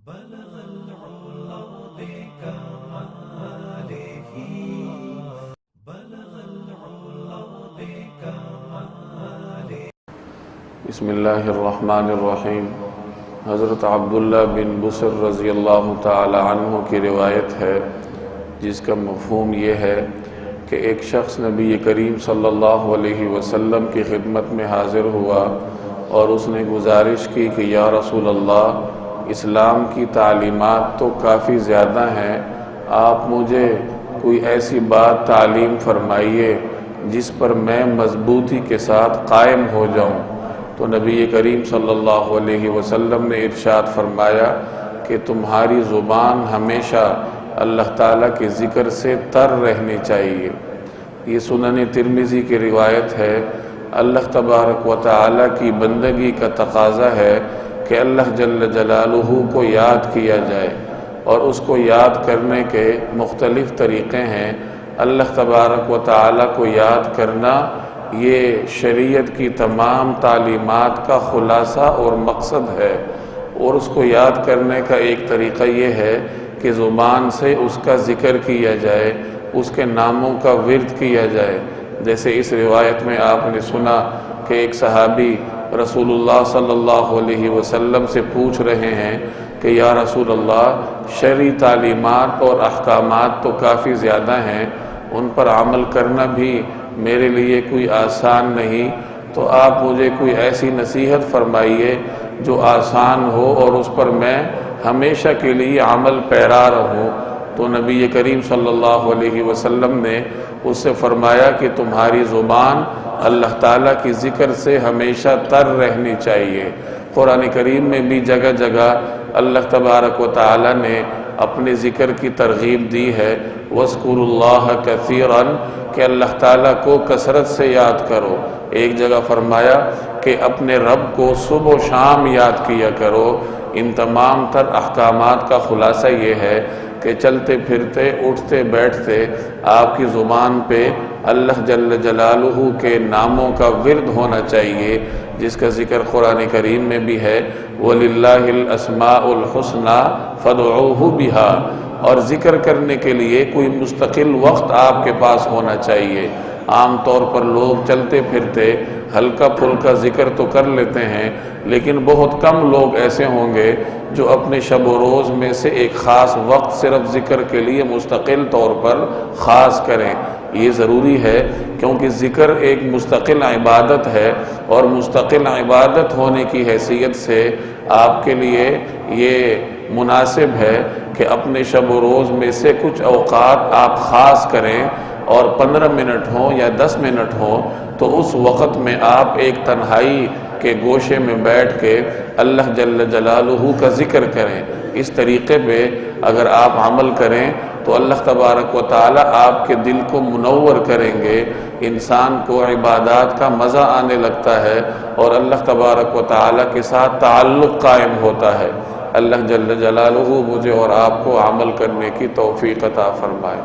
بلغ العلا بكماله بلغ العلا بكماله. بسم اللہ الرحمن الرحیم. حضرت عبداللہ بن بصر رضی اللہ تعالی عنہ کی روایت ہے جس کا مفہوم یہ ہے کہ ایک شخص نبی کریم صلی اللہ علیہ وسلم کی خدمت میں حاضر ہوا اور اس نے گزارش کی کہ یا رسول اللہ، اسلام کی تعلیمات تو کافی زیادہ ہیں، آپ مجھے کوئی ایسی بات تعلیم فرمائیے جس پر میں مضبوطی کے ساتھ قائم ہو جاؤں. تو نبی کریم صلی اللہ علیہ وسلم نے ارشاد فرمایا کہ تمہاری زبان ہمیشہ اللہ تعالیٰ کے ذکر سے تر رہنی چاہیے. یہ سنن ترمذی کی روایت ہے. اللہ تبارک و تعالیٰ کی بندگی کا تقاضا ہے کہ اللہ جل جلالہ کو یاد کیا جائے، اور اس کو یاد کرنے کے مختلف طریقے ہیں. اللہ تبارک و تعالیٰ کو یاد کرنا یہ شریعت کی تمام تعلیمات کا خلاصہ اور مقصد ہے، اور اس کو یاد کرنے کا ایک طریقہ یہ ہے کہ زبان سے اس کا ذکر کیا جائے، اس کے ناموں کا ورد کیا جائے. جیسے اس روایت میں آپ نے سنا کہ ایک صحابی رسول اللہ صلی اللہ علیہ وسلم سے پوچھ رہے ہیں کہ یا رسول اللہ، شرعی تعلیمات اور احکامات تو کافی زیادہ ہیں، ان پر عمل کرنا بھی میرے لیے کوئی آسان نہیں، تو آپ مجھے کوئی ایسی نصیحت فرمائیے جو آسان ہو اور اس پر میں ہمیشہ کے لیے عمل پیرا رہوں. تو نبی کریم صلی اللہ علیہ وسلم نے اس سے فرمایا کہ تمہاری زبان اللہ تعالیٰ کی ذکر سے ہمیشہ تر رہنی چاہیے. قرآن کریم میں بھی جگہ جگہ اللہ تبارک و تعالیٰ نے اپنے ذکر کی ترغیب دی ہے. وَاذْكُرُوا اللَّهَ كَثِيرًا کہ اللہ تعالیٰ کو کثرت سے یاد کرو. ایک جگہ فرمایا کہ اپنے رب کو صبح و شام یاد کیا کرو. ان تمام تر احکامات کا خلاصہ یہ ہے کہ چلتے پھرتے اٹھتے بیٹھتے آپ کی زبان پہ اللہ جل جلالہ کے ناموں کا ورد ہونا چاہیے، جس کا ذکر قرآن کریم میں بھی ہے وَلِلَّهِ الْأَسْمَاءُ الْحُسْنَى فَادْعُوهُ بِهَا. اور ذکر کرنے کے لیے کوئی مستقل وقت آپ کے پاس ہونا چاہیے. عام طور پر لوگ چلتے پھرتے ہلکا پھلکا ذکر تو کر لیتے ہیں، لیکن بہت کم لوگ ایسے ہوں گے جو اپنے شب و روز میں سے ایک خاص وقت صرف ذکر کے لیے مستقل طور پر خاص کریں. یہ ضروری ہے کیونکہ ذکر ایک مستقل عبادت ہے، اور مستقل عبادت ہونے کی حیثیت سے آپ کے لیے یہ مناسب ہے کہ اپنے شب و روز میں سے کچھ اوقات آپ خاص کریں، اور 15 منٹ ہوں یا 10 منٹ ہوں تو اس وقت میں آپ ایک تنہائی کے گوشے میں بیٹھ کے اللہ جل جلالہ کا ذکر کریں. اس طریقے پہ اگر آپ عمل کریں تو اللہ تبارک و تعالی آپ کے دل کو منور کریں گے. انسان کو عبادات کا مزہ آنے لگتا ہے اور اللہ تبارک و تعالی کے ساتھ تعلق قائم ہوتا ہے. اللہ جل جلالہ مجھے اور آپ کو عمل کرنے کی توفیق عطا فرمائے.